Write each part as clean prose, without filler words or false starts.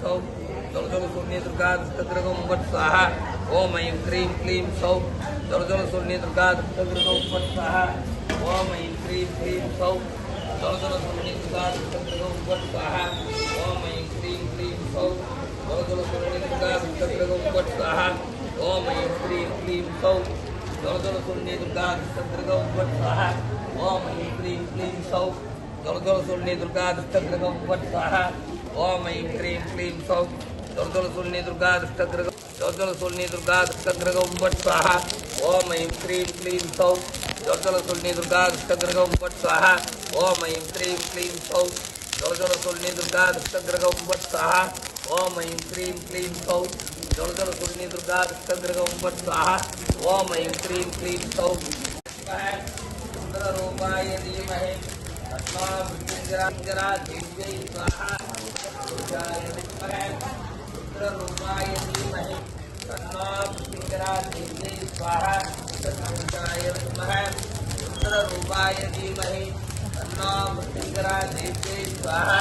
सौ जल जल शून्य दुर्गा दुष्टग्रहं वट स्वाहा ओम ऐं क्रीं क्लीं सौ जल जल शून्य दुर्गा दुष्टग्रहं वट स्वाहा ओम ऐं क्रीं क्लीं सौ जल जल शून्य दुर्गा दुष्टग्रहं वट स्वाहा ओम ऐं क्रीं क्लीं सौ जल जल शून्य दुर्गा दुष्टग्रहं वट स्वाहा ओम ऐं क्रीं क्लीं सौ जल जल शून्य दुर्गा दुष्टग्रहं वट स्वाहा ओम ऐं क्रीं क्लीं सौ जल जल शून्य दुर्गा दुष्टग्रहं वट स्वाहा ओम ऐं क्रीं क्लीं सौ जल जल शून्य दुर्गा दुष्टग्रहं जल जल शून्य दुर्गा दुष्टग्रहं वट स्वाहा ओम ऐं क्रीं क्लीं सौ जल जल शून्य दुर्गा दुष्टग्रहं वट स्वाहा ओम ऐं क्रीं क्लीं सौ जल जल शून्य दुर्गा दुष्टग्रहं वट स्वाहा ओम ऐं क्रीं क्लीं सौ जल जल शून्य दुर्गा दुष्टग्रहं वट स्वाहा ओम ऐं क्रीं क्लीं सौ रूपाय धीमहि तन्नो देव्यै स्वाहा रूपाय धीमहि तन्नो देव्यै स्वाहा रूपाय धीमहि तन्नो देव्यै स्वाहा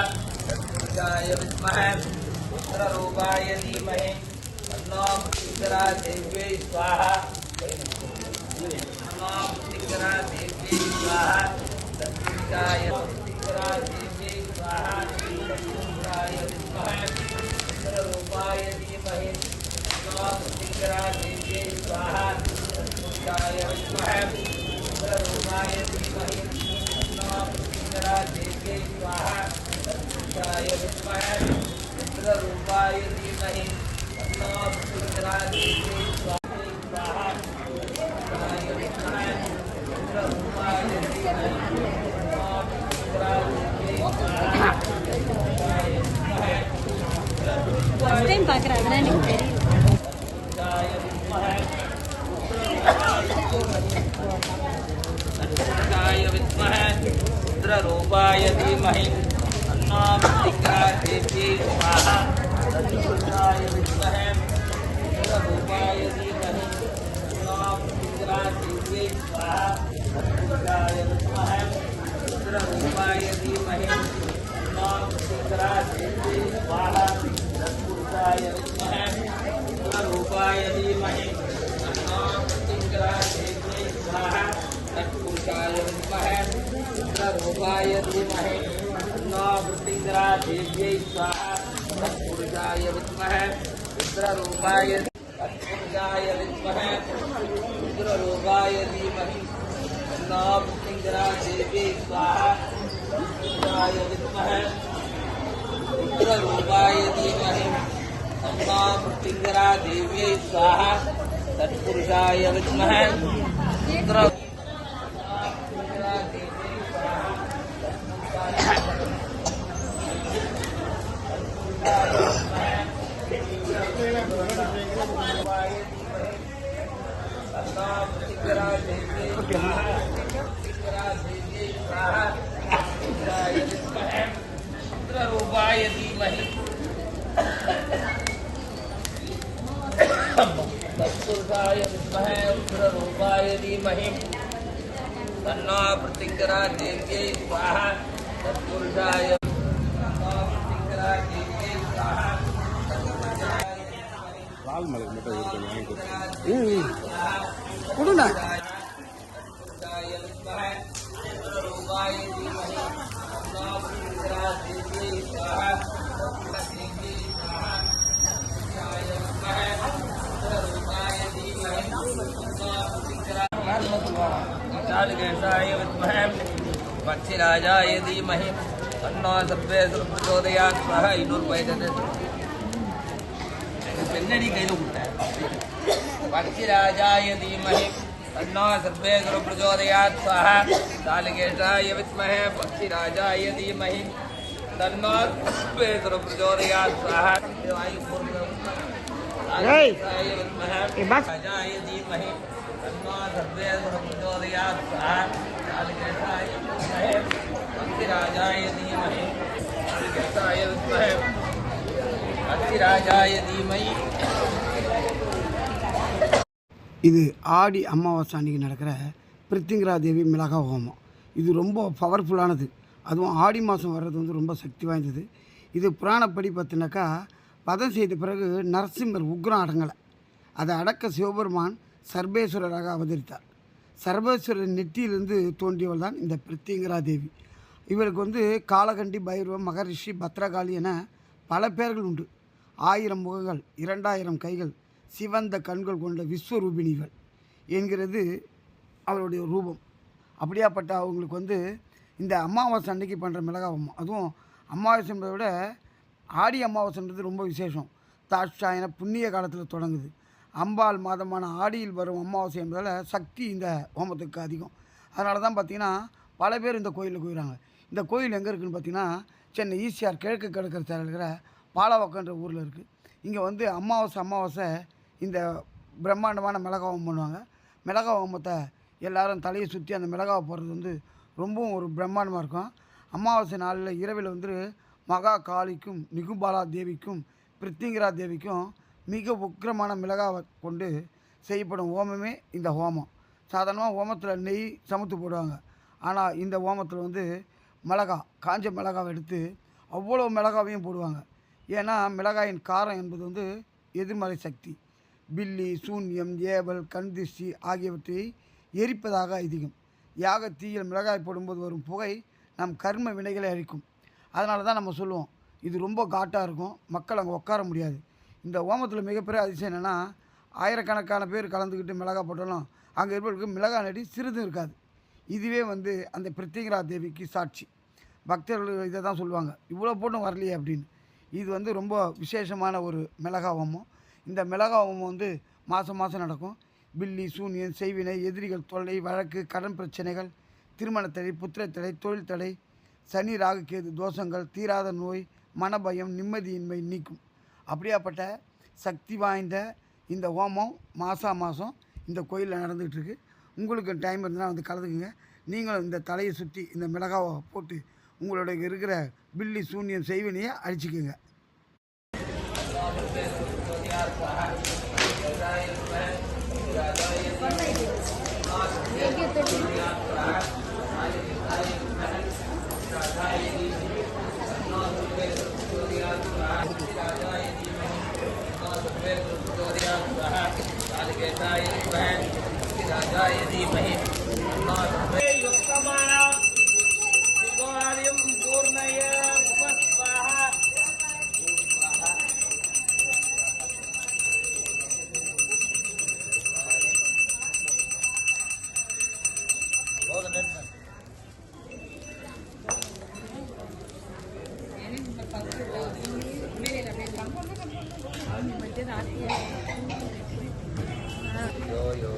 रूपाय धीमहि तन्नो देव्यै स्वाहा देव्यै स्वाहा तत्पुरुषाय देव्यै स्वाहा तत्पुरुषाय विद्महे रूपाय धीमहि देव्यै स्वाहा तत्पुरुषाय विद्महे रूपाय धीमहि देव्यै स्वाहा तत्पुरुषाय विद्महे रूपाय धीमहि देव्यै स्वाहा ஃபர்ஸ்ட் டைம் பார்க்குறேன், அதெல்லாம் எனக்கு தெரியல. रूपाय धीमहि तन्नो देव्यै स्वाहा तत्पुरुषाय विद्महे रूपाय धीमहि तन्नो देव्यै स्वाहा तत्पुरुषाय विद्महे रूपाय धीमहि तन्नो देव्यै स्वाहा तत्पुरुषाय विद्महे रूपाय धीमहि तन्नो देव्यै स्वाहा तत्पुरुषाय विद्महे रूपाय धीमहि तन्नो देव्यै स्वाहा तत्पुरुषाय विद्महे रूपाय तत्पुरुषाय विद्महे रूपाय धीमहि तन्नो देव्यै स्वाहा तत्पुरुषाय विद्महे रूपाय धीमहि तन्नो देव्यै स्वाहा तत्पुरुषाय विद्महे रूपाय धीमहि तत्पुरुषाय विद्महे रूपाय धीमहि तन्नो देव्यै स्वाहा तत्पुरुषाय देव्यै स्वाहा பால் மலை மட்டும் கொடுண்ணா पक्षिराजाय धीमहि तन्नो प्रचोदयात् स्वाहा 200 ரூபாய் பெண்ணடி கையில் கொடுத்தேன் पक्षिराजाय धीमहि तन्नो प्रचोदयात् स्वाहा कालकेशाय विद्महे पक्षिराजाय धीमहि तन्नो प्रचोदयात् स्वाहा राजाय धीमहि तन्नो प्रचोदयात् स्वाहा कालकेशाय विद्महे पक्षिराजाय धीमहि कालकेशाय विद्महे पक्षिराजाय धीमहि இது ஆடி அமாவாசை அன்றைக்கி நடக்கிற பிரித்திங்கரா தேவி மிளகா ஹோமம். இது ரொம்ப பவர்ஃபுல்லானது. அதுவும் ஆடி மாதம் வர்றது வந்து ரொம்ப சக்தி வாய்ந்தது. இது புராணப்படி பார்த்தினாக்கா பதம் செய்த பிறகு நரசிம்மர் உக்ரம் அடங்கலை. அதை அடக்க சிவபெருமான் சர்வேஸ்வரராக அவதரித்தார். சர்வேஸ்வரர் நெற்றியிலிருந்து தோன்றியவள் தான் இந்த பிரித்திங்கரா தேவி. இவருக்கு வந்து காலகண்டி, பைரவம், மகரிஷி, பத்ரகாளி என பல பெயர்கள் உண்டு. 1000 முகங்கள், 2000 கைகள், சிவந்த கண்கள் கொண்ட விஸ்வரூபிணிகள் என்கிறது அவருடைய ரூபம். அப்படியாப்பட்ட அவங்களுக்கு வந்து இந்த அமாவாசை அன்னைக்கு பண்ணுற மிளகாவம், அதுவும் அமாவாசை என்பதை விட ஆடி அமாவாசைன்றது ரொம்ப விசேஷம். தாட்சாயன புண்ணிய காலத்தில் தொடங்குது. அம்பாள் மாதமான ஆடியில் வரும் அமாவாசை என்பதால் சக்தி இந்த ஹோமத்துக்கு அதிகம். அதனால தான் பார்த்திங்கன்னா பல பேர் இந்த கோயிலுக்கு போயிடறாங்க. இந்த கோயில் எங்கே இருக்குதுன்னு பார்த்திங்கன்னா சென்னை ஈசிஆர் கிழக்கு கடற்கரை இருக்கிற பாலவாக்கன்ற ஊரில் இருக்குது. இங்கே வந்து அமாவாசை இந்த பிரம்மாண்டமான மிளகா ஹோமம் பண்ணுவாங்க. மிளகா ஹோமத்தை எல்லோரும் தலையை சுற்றி அந்த மிளகாவை போடுறது வந்து ரொம்பவும் ஒரு பிரம்மாண்டமாக இருக்கும். அமாவாசை நாளில் இரவில் வந்து மகா காளிக்கும், நிகுபாலா தேவிக்கும், பிரித்திங்கரா தேவிக்கும் மிக உக்கிரமான மிளகாவை கொண்டு செய்யப்படும் ஹோமமே இந்த ஹோமம். சாதாரணமாக ஹோமத்தில் நெய் சமைத்து போடுவாங்க. ஆனால் இந்த ஹோமத்தில் வந்து காஞ்ச மிளகாவை எடுத்து அவ்வளோ மிளகாவையும் போடுவாங்க. ஏன்னா மிளகாயின் காரம் என்பது வந்து எதிர்மறை சக்தி, பில்லி, சூன்யம், ஏவல், கண் திருஷ்டி ஆகியவற்றை எரிப்பதாக ஐதீகம். யாக தீயில் மிளகாய் போடும்போது வரும் புகை நம் கர்ம வினைகளை அழிக்கும். அதனால தான் நம்ம சொல்லுவோம் இது ரொம்ப காட்டாக இருக்கும், மக்கள் அங்கே உட்கார முடியாது. இந்த ஹோமத்தில் மிகப்பெரிய அதிசயம் என்னென்னா, ஆயிரக்கணக்கான பேர் கலந்துக்கிட்டு மிளகாய் போட்டாலும் அங்கே இருப்பவர்களுக்கு மிளகாய் நடி சிறிதும் இருக்காது. இதுவே வந்து அந்த பிரித்திங்கரா தேவிக்கு சாட்சி. பக்தர்கள் இதை தான் சொல்லுவாங்க, இவ்வளோ போட்டும் வரலையே அப்படின்னு. இது வந்து ரொம்ப விசேஷமான ஒரு மிளகா ஹோமம். இந்த மிளகா ஹோமம் வந்து மாதம் நடக்கும். பில்லி, சூன்யம், செய்வினை, எதிரிகள் தொல்லை, வழக்கு, கடன் பிரச்சனைகள், திருமண தடை, புத்திர தடை, தொழில் தடை, சனி, ராகு, கேது தோஷங்கள், தீராத நோய், மனபயம், நிம்மதியின்மை நீக்கும். அப்படியாப்பட்ட சக்தி வாய்ந்த இந்த ஹோமம் மாதம் இந்த கோயிலில் நடந்துகிட்ருக்கு. உங்களுக்கு டைம் இருந்தால் வந்து கலந்துக்குங்க. நீங்களும் இந்த தலையை சுற்றி இந்த மிளகாவை போட்டு உங்களுடைய இருக்கிற பில்லி, சூன்யம், செய்வினையை அழிச்சிக்கோங்க. Yo.